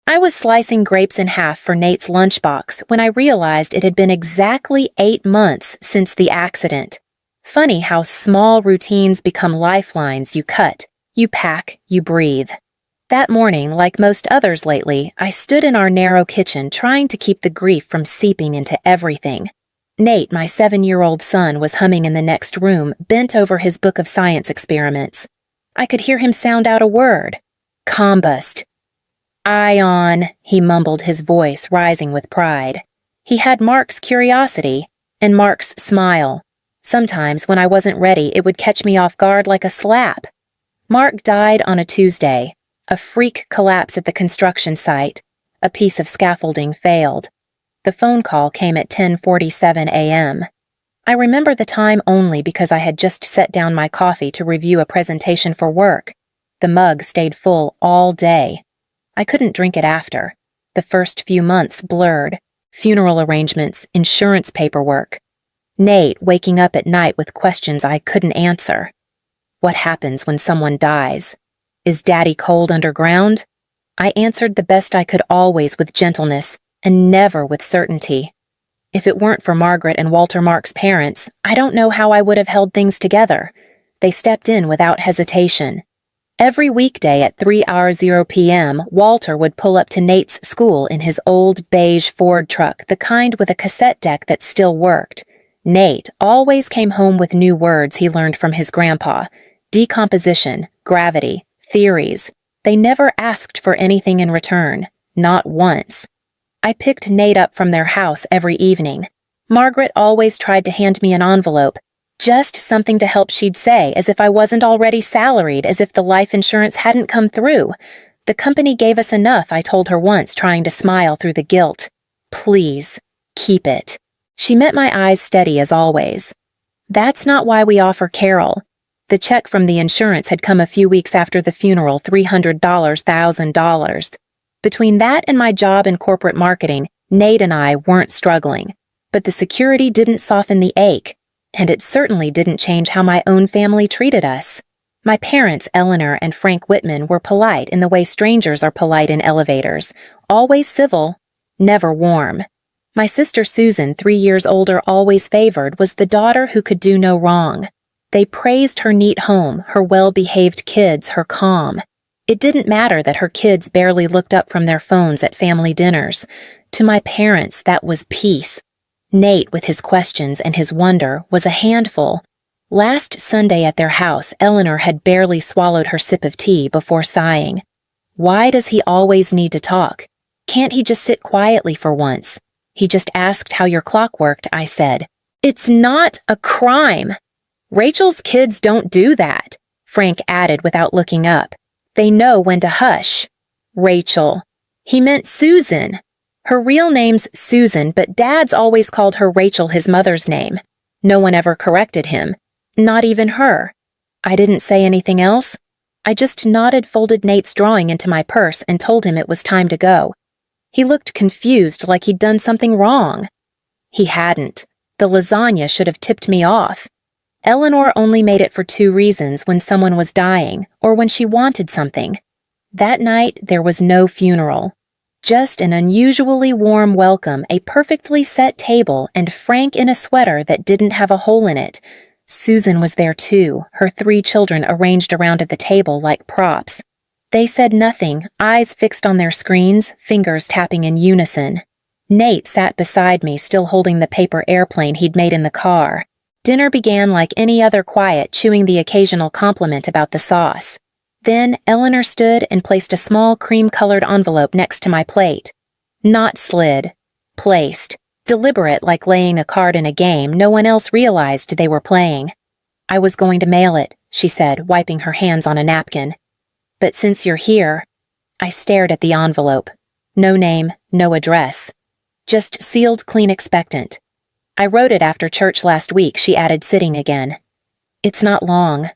I was slicing grapes in half for Nate's lunchbox when I realized it had been exactly 8 months since the accident. Funny how small routines become lifelines you cut, you pack, you breathe. That morning, like most others lately, I stood in our narrow kitchen trying to keep the grief from seeping into everything. Nate, my 7-year-old son, was humming in the next room, bent over his book of science experiments. I could hear him sound out a word. Combust. Ion, he mumbled, his voice rising with pride. He had Mark's curiosity and Mark's smile. Sometimes, when I wasn't ready, it would catch me off guard like a slap. Mark died on a Tuesday. A freak collapse at the construction site. A piece of scaffolding failed. The phone call came at 10:47 a.m. I remember the time only because I had just set down my coffee to review a presentation for work. The mug stayed full all day. I couldn't drink it after. The first few months blurred. Funeral arrangements, insurance paperwork. Nate waking up at night with questions I couldn't answer. What happens when someone dies? Is Daddy cold underground? I answered the best I could, always with gentleness, and never with certainty. If it weren't for Margaret and Walter Mark's parents, I don't know how I would have held things together. They stepped in without hesitation. Every weekday at 3:00 p.m., Walter would pull up to Nate's school in his old beige Ford truck, the kind with a cassette deck that still worked. Nate always came home with new words he learned from his grandpa. Decomposition, gravity, theories. They never asked for anything in return. Not once. I picked Nate up from their house every evening. Margaret always tried to hand me an envelope. Just something to help, she'd say, as if I wasn't already salaried, as if the life insurance hadn't come through. The company gave us enough, I told her once, trying to smile through the guilt. Please, keep it. She met my eyes steady as always. That's not why we offer Carol. The check from the insurance had come a few weeks after the funeral, $300,000. Between that and my job in corporate marketing, Nate and I weren't struggling. But the security didn't soften the ache, and it certainly didn't change how my own family treated us. My parents, Eleanor and Frank Whitman, were polite in the way strangers are polite in elevators, always civil, never warm. My sister Susan, 3 years older, always favored, was the daughter who could do no wrong. They praised her neat home, her well-behaved kids, her calm. It didn't matter that her kids barely looked up from their phones at family dinners. To my parents, that was peace. Nate, with his questions and his wonder, was a handful. Last Sunday at their house, Eleanor had barely swallowed her sip of tea before sighing. Why does he always need to talk? Can't he just sit quietly for once? He just asked how your clock worked, I said. It's not a crime. Rachel's kids don't do that, Frank added without looking up. They know when to hush. Rachel. He meant Susan. Her real name's Susan, but Dad's always called her Rachel, his mother's name. No one ever corrected him. Not even her. I didn't say anything else. I just nodded, folded Nate's drawing into my purse, and told him it was time to go. He looked confused, like he'd done something wrong. He hadn't. The lasagna should have tipped me off. Eleanor only made it for 2 reasons: when someone was dying, or when she wanted something. That night, there was no funeral. Just an unusually warm welcome, a perfectly set table, and Frank in a sweater that didn't have a hole in it. Susan was there too, her 3 children arranged around at the table like props. They said nothing, eyes fixed on their screens, fingers tapping in unison. Nate sat beside me, still holding the paper airplane he'd made in the car. Dinner began like any other, quiet, chewing the occasional compliment about the sauce. Then Eleanor stood and placed a small cream-colored envelope next to my plate. Not slid. Placed. Deliberate, like laying a card in a game no one else realized they were playing. I was going to mail it, she said, wiping her hands on a napkin. But since you're here... I stared at the envelope. No name, no address. Just sealed clean, expectant. I wrote it after church last week, she added, sitting again. It's not long.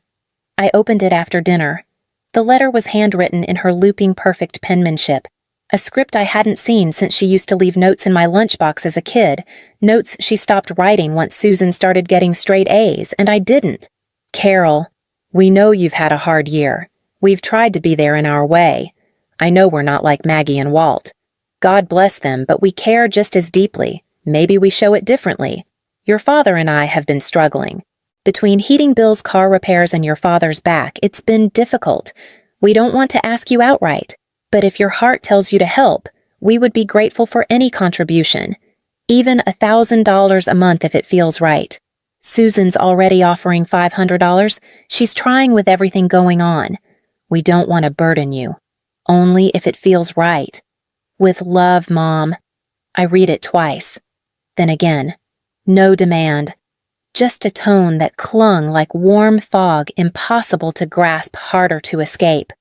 I opened it after dinner. The letter was handwritten in her looping, perfect penmanship, a script I hadn't seen since she used to leave notes in my lunchbox as a kid, notes she stopped writing once Susan started getting straight A's, and I didn't. Carol, we know you've had a hard year. We've tried to be there in our way. I know we're not like Maggie and Walt. God bless them, but we care just as deeply. Maybe we show it differently. Your father and I have been struggling. Between heating bills, car repairs, and your father's back, it's been difficult. We don't want to ask you outright, but if your heart tells you to help, we would be grateful for any contribution. Even $1,000 a month if it feels right. Susan's already offering $500. She's trying with everything going on. We don't want to burden you. Only if it feels right. With love, Mom. I read it twice. Then again. No demand. Just a tone that clung like warm fog, impossible to grasp, harder to escape.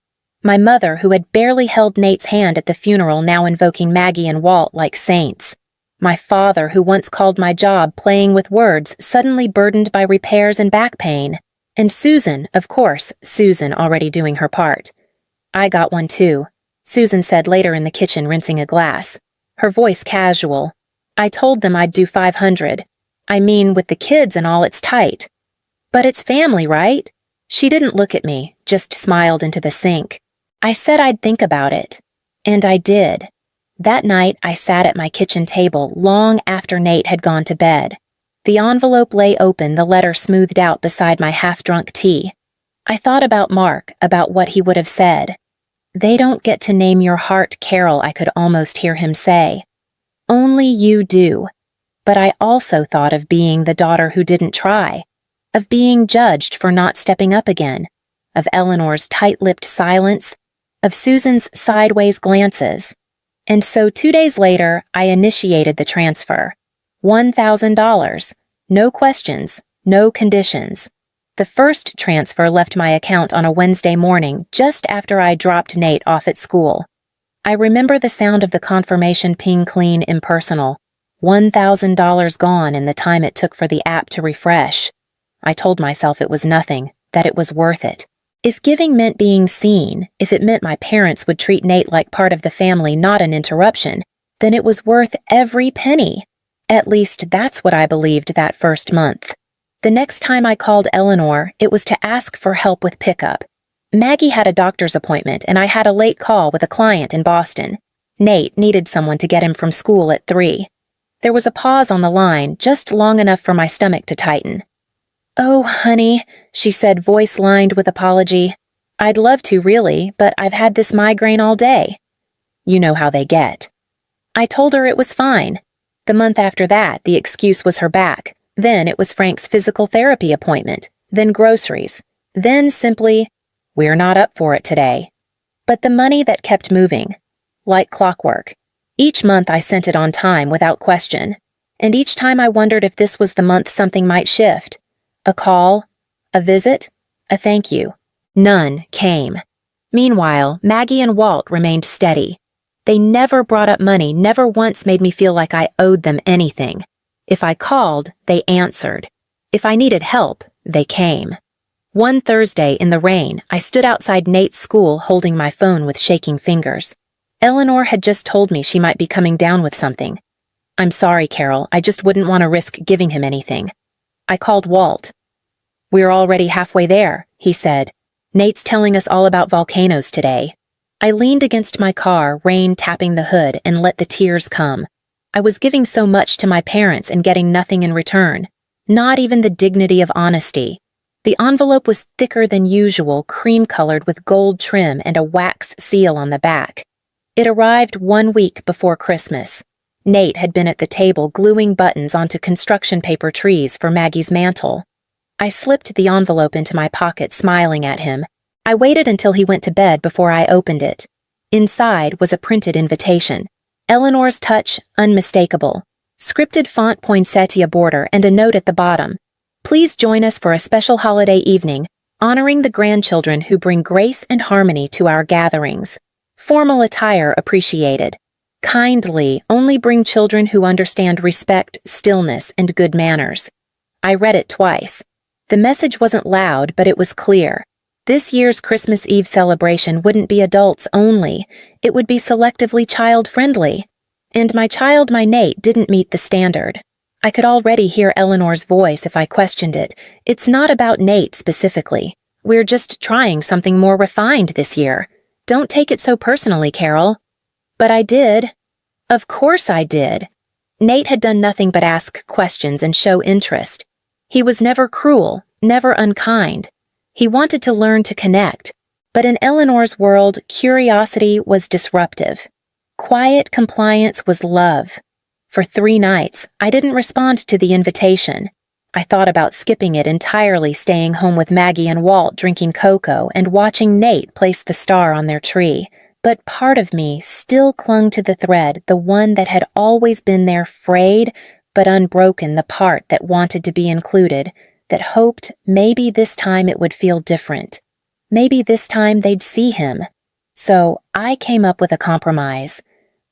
My mother, who had barely held Nate's hand at the funeral, now invoking Maggie and Walt like saints. My father, who once called my job playing with words, suddenly burdened by repairs and back pain. And Susan, of course, Susan already doing her part. I got one too, Susan said later in the kitchen, rinsing a glass. Her voice casual. I told them I'd do 500. I mean, with the kids and all, it's tight. But it's family, right? She didn't look at me, just smiled into the sink. I said I'd think about it. And I did. That night, I sat at my kitchen table long after Nate had gone to bed. The envelope lay open, the letter smoothed out beside my half-drunk tea. I thought about Mark, about what he would have said. They don't get to name your heart, Carol, I could almost hear him say. Only you do. But I also thought of being the daughter who didn't try, of being judged for not stepping up again, of Eleanor's tight-lipped silence, of Susan's sideways glances. And so 2 days later, I initiated the transfer. $1,000. No questions, no conditions. The first transfer left my account on a Wednesday morning, just after I dropped Nate off at school. I remember the sound of the confirmation ping, clean, impersonal. $1,000 gone in the time it took for the app to refresh. I told myself it was nothing, that it was worth it. If giving meant being seen, if it meant my parents would treat Nate like part of the family, not an interruption, then it was worth every penny. At least that's what I believed that first month. The next time I called Eleanor, it was to ask for help with pickup. Maggie had a doctor's appointment, and I had a late call with a client in Boston. Nate needed someone to get him from school at 3. There was a pause on the line, just long enough for my stomach to tighten. "Oh, honey," she said, voice lined with apology. "I'd love to, really, but I've had this migraine all day." You know how they get. I told her it was fine. The month after that, the excuse was her back. Then it was Frank's physical therapy appointment. Then groceries. Then simply, "We're not up for it today." But the money that kept moving. Like clockwork. Each month I sent it on time without question. And each time I wondered if this was the month something might shift. A call, a visit, a thank you. None came. Meanwhile, Maggie and Walt remained steady. They never brought up money, never once made me feel like I owed them anything. If I called, they answered. If I needed help, they came. One Thursday in the rain, I stood outside Nate's school holding my phone with shaking fingers. Eleanor had just told me she might be coming down with something. "I'm sorry, Carol, I just wouldn't want to risk giving him anything." I called Walt. "We're already halfway there," he said. "Nate's telling us all about volcanoes today." I leaned against my car, rain tapping the hood, and let the tears come. I was giving so much to my parents and getting nothing in return. Not even the dignity of honesty. The envelope was thicker than usual, cream-colored with gold trim and a wax seal on the back. It arrived 1 week before Christmas. Nate had been at the table gluing buttons onto construction paper trees for Maggie's mantle. I slipped the envelope into my pocket, smiling at him. I waited until he went to bed before I opened it. Inside was a printed invitation. Eleanor's touch, unmistakable. Scripted font poinsettia border and a note at the bottom. "Please join us for a special holiday evening, honoring the grandchildren who bring grace and harmony to our gatherings. Formal attire appreciated. Kindly only bring children who understand respect, stillness, and good manners." I read it twice. The message wasn't loud, but it was clear. This year's Christmas Eve celebration wouldn't be adults only. It would be selectively child-friendly. And my child, my Nate, didn't meet the standard. I could already hear Eleanor's voice if I questioned it. "It's not about Nate specifically. We're just trying something more refined this year." Don't take it so personally, Carol. But I did. Of course I did. Nate had done nothing but ask questions and show interest. He was never cruel, never unkind. He wanted to learn to connect, but in Eleanor's world, curiosity was disruptive. Quiet compliance was love. For 3 nights, I didn't respond to the invitation. I thought about skipping it entirely, staying home with Maggie and Walt drinking cocoa and watching Nate place the star on their tree. But part of me still clung to the thread, the one that had always been there, frayed but unbroken, the part that wanted to be included, that hoped maybe this time it would feel different. Maybe this time they'd see him. So I came up with a compromise.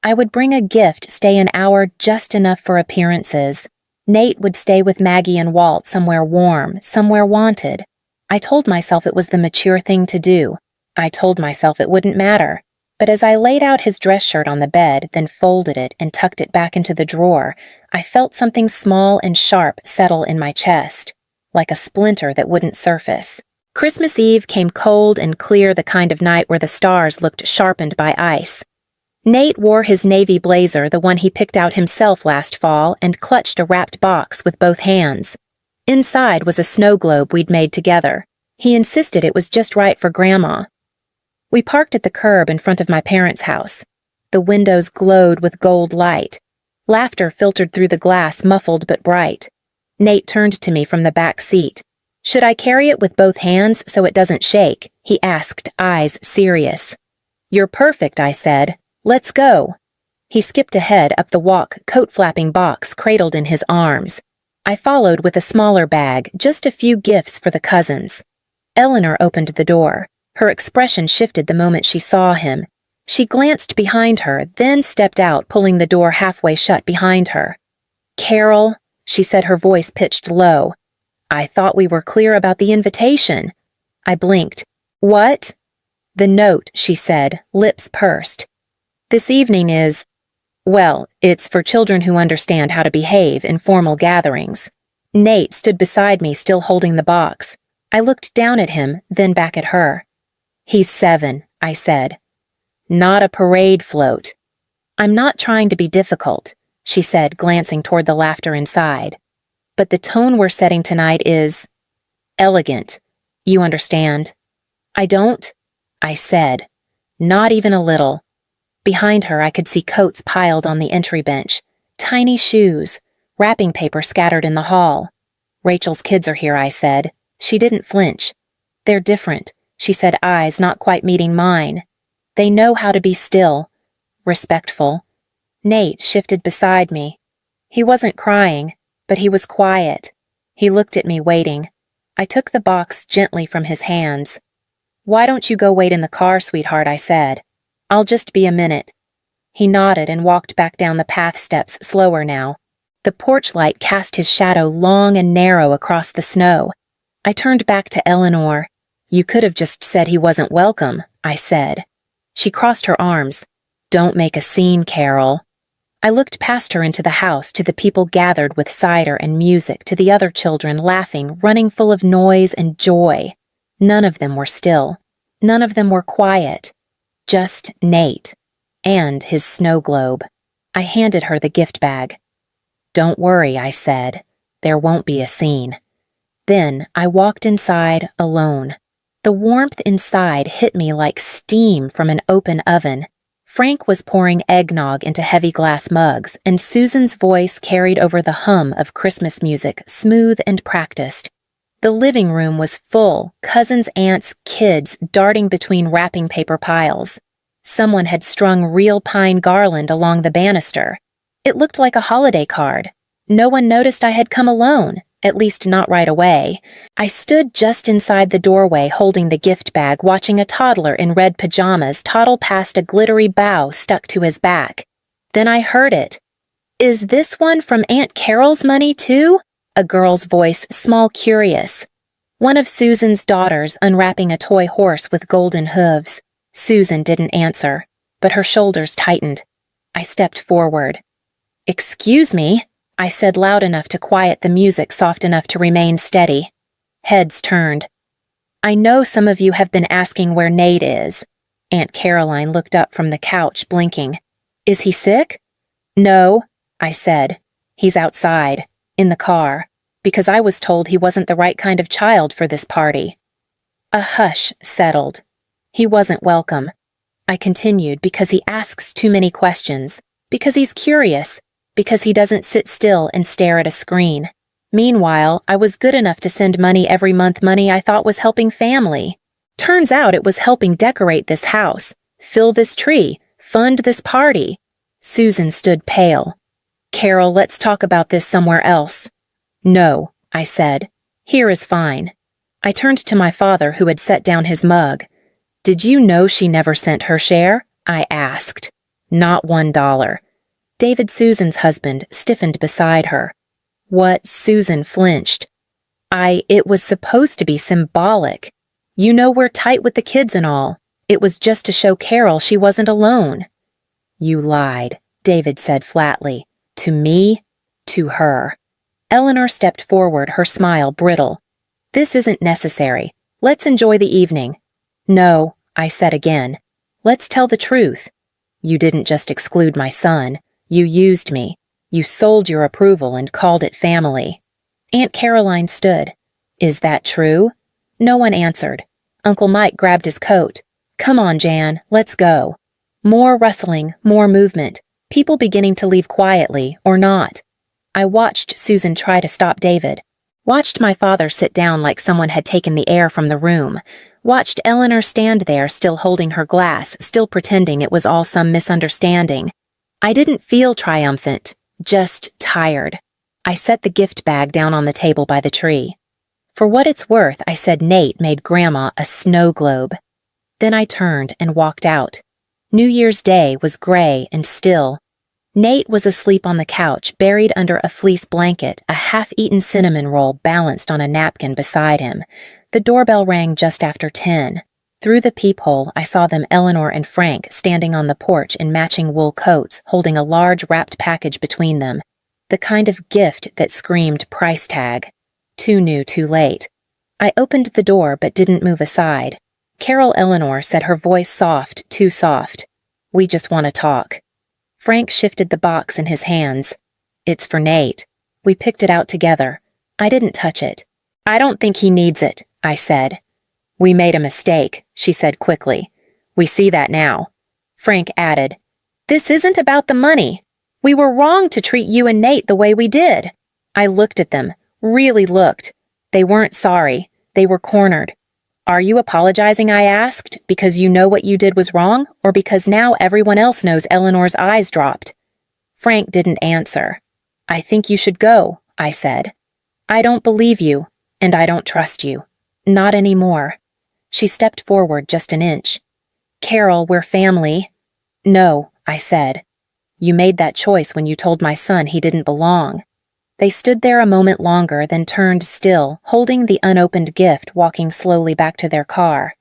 I would bring a gift, stay an hour, just enough for appearances. Nate would stay with Maggie and Walt, somewhere warm, somewhere wanted. I told myself it was the mature thing to do. I told myself it wouldn't matter. But as I laid out his dress shirt on the bed, then folded it and tucked it back into the drawer, I felt something small and sharp settle in my chest, like a splinter that wouldn't surface. Christmas Eve came cold and clear, the kind of night where the stars looked sharpened by ice. Nate wore his navy blazer, the one he picked out himself last fall, and clutched a wrapped box with both hands. Inside was a snow globe we'd made together. He insisted it was just right for Grandma. We parked at the curb in front of my parents' house. The windows glowed with gold light. Laughter filtered through the glass, muffled but bright. Nate turned to me from the back seat. "Should I carry it with both hands so it doesn't shake?" he asked, eyes serious. "You're perfect," I said. "Let's go." He skipped ahead up the walk, coat-flapping box cradled in his arms. I followed with a smaller bag, just a few gifts for the cousins. Eleanor opened the door. Her expression shifted the moment she saw him. She glanced behind her, then stepped out, pulling the door halfway shut behind her. "Carol," she said, her voice pitched low. "I thought we were clear about the invitation." I blinked. "What?" "The note," she said, lips pursed. "This evening is, well, it's for children who understand how to behave in formal gatherings." Nate stood beside me, still holding the box. I looked down at him, then back at her. "He's 7, I said. "Not a parade float." "I'm not trying to be difficult," she said, glancing toward the laughter inside. "But the tone we're setting tonight is elegant. You understand?" "I don't," I said. "Not even a little." Behind her, I could see coats piled on the entry bench, tiny shoes, wrapping paper scattered in the hall. "Rachel's kids are here," I said. She didn't flinch. "They're different," she said, eyes not quite meeting mine. "They know how to be still, respectful." Nate shifted beside me. He wasn't crying, but he was quiet. He looked at me, waiting. I took the box gently from his hands. "Why don't you go wait in the car, sweetheart?" I said. "I'll just be a minute." He nodded and walked back down the path steps, slower now. The porch light cast his shadow long and narrow across the snow. I turned back to Eleanor. "You could have just said he wasn't welcome," I said. She crossed her arms. "Don't make a scene, Carol." I looked past her into the house, to the people gathered with cider and music, to the other children laughing, running full of noise and joy. None of them were still. None of them were quiet. Just Nate. And his snow globe. I handed her the gift bag. "Don't worry," I said. "There won't be a scene." Then I walked inside alone. The warmth inside hit me like steam from an open oven. Frank was pouring eggnog into heavy glass mugs, and Susan's voice carried over the hum of Christmas music, smooth and practiced. The living room was full, cousins, aunts, kids darting between wrapping paper piles. Someone had strung real pine garland along the banister. It looked like a holiday card. No one noticed I had come alone. At least not right away. I stood just inside the doorway holding the gift bag, watching a toddler in red pajamas toddle past a glittery bough stuck to his back. Then I heard it. "Is this one from Aunt Carol's money too?" A girl's voice, small, curious. One of Susan's daughters unwrapping a toy horse with golden hooves. Susan didn't answer, but her shoulders tightened. I stepped forward. "Excuse me," I said loud enough to quiet the music, soft enough to remain steady. Heads turned. "I know some of you have been asking where Nate is." Aunt Caroline looked up from the couch, blinking. Is he sick? No, I said. He's outside, in the car, because I was told he wasn't the right kind of child for this party. A hush settled. He wasn't welcome. I continued, because he asks too many questions, because he's curious, because he doesn't sit still and stare at a screen. Meanwhile, I was good enough to send money every month, money I thought was helping family. Turns out it was helping decorate this house, fill this tree, fund this party. Susan stood pale. Carol, let's talk about this somewhere else. No, I said. Here is fine. I turned to my father, who had set down his mug. Did you know she never sent her share? I asked. Not $1. David, Susan's husband, stiffened beside her. What? Susan flinched. It was supposed to be symbolic. You know we're tight with the kids and all. It was just to show Carol she wasn't alone. You lied, David said flatly. To me, to her. Eleanor stepped forward, her smile brittle. This isn't necessary. Let's enjoy the evening. No, I said again. Let's tell the truth. You didn't just exclude my son. You used me. You sold your approval and called it family. Aunt Caroline stood. Is that true? No one answered. Uncle Mike grabbed his coat. Come on, Jan, let's go. More rustling, more movement. People beginning to leave quietly, or not. I watched Susan try to stop David. Watched my father sit down like someone had taken the air from the room. Watched Eleanor stand there, still holding her glass, still pretending it was all some misunderstanding. I didn't feel triumphant, just tired. I set the gift bag down on the table by the tree. For what it's worth, I said Nate made Grandma a snow globe. Then I turned and walked out. New Year's Day was gray and still. Nate was asleep on the couch, buried under a fleece blanket, a half-eaten cinnamon roll balanced on a napkin beside him. The doorbell rang just after 10. Through the peephole, I saw them, Eleanor and Frank, standing on the porch in matching wool coats, holding a large wrapped package between them. The kind of gift that screamed price tag. Too new, too late. I opened the door but didn't move aside. Carol Eleanor said, her voice soft, too soft. We just want to talk. Frank shifted the box in his hands. It's for Nate. We picked it out together. I didn't touch it. I don't think he needs it, I said. We made a mistake, she said quickly. We see that now. Frank added, This isn't about the money. We were wrong to treat you and Nate the way we did. I looked at them, really looked. They weren't sorry. They were cornered. Are you apologizing, I asked, because you know what you did was wrong, or because now everyone else knows? Eleanor's eyes dropped. Frank didn't answer. I think you should go, I said. I don't believe you, and I don't trust you. Not anymore. She stepped forward just an inch. Carol, we're family. No, I said. You made that choice when you told my son he didn't belong. They stood there a moment longer, then turned still, holding the unopened gift, walking slowly back to their car.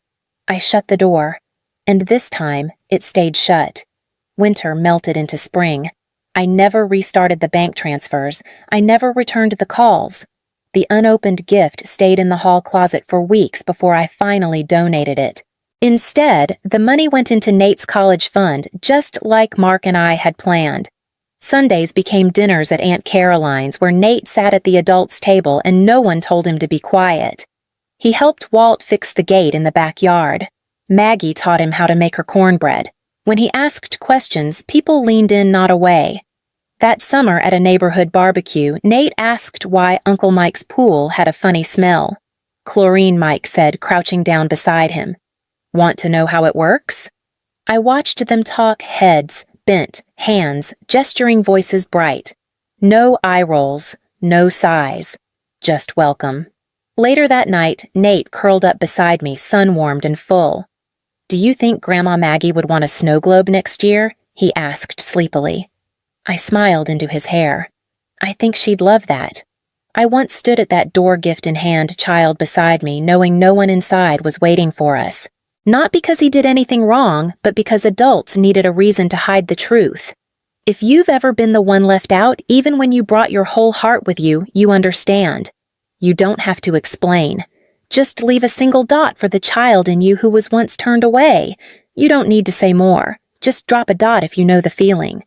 I shut the door, and this time it stayed shut. Winter melted into spring. I never restarted the bank transfers. I never returned the calls. The unopened gift stayed in the hall closet for weeks before I finally donated it. Instead, the money went into Nate's college fund, just like Mark and I had planned. Sundays became dinners at Aunt Caroline's, where Nate sat at the adults' table and no one told him to be quiet. He helped Walt fix the gate in the backyard. Maggie taught him how to make her cornbread. When he asked questions, people leaned in, not away. That summer at a neighborhood barbecue, Nate asked why Uncle Mike's pool had a funny smell. Chlorine, Mike said, crouching down beside him. Want to know how it works? I watched them talk, heads bent, hands, gesturing, voices bright. No eye rolls, no sighs. Just welcome. Later that night, Nate curled up beside me, sun-warmed and full. Do you think Grandma Maggie would want a snow globe next year? He asked sleepily. I smiled into his hair. I think she'd love that. I once stood at that door, gift in hand, child beside me, knowing no one inside was waiting for us. Not because he did anything wrong, but because adults needed a reason to hide the truth. If you've ever been the one left out, even when you brought your whole heart with you, you understand. You don't have to explain. Just leave a single dot for the child in you who was once turned away. You don't need to say more. Just drop a dot if you know the feeling.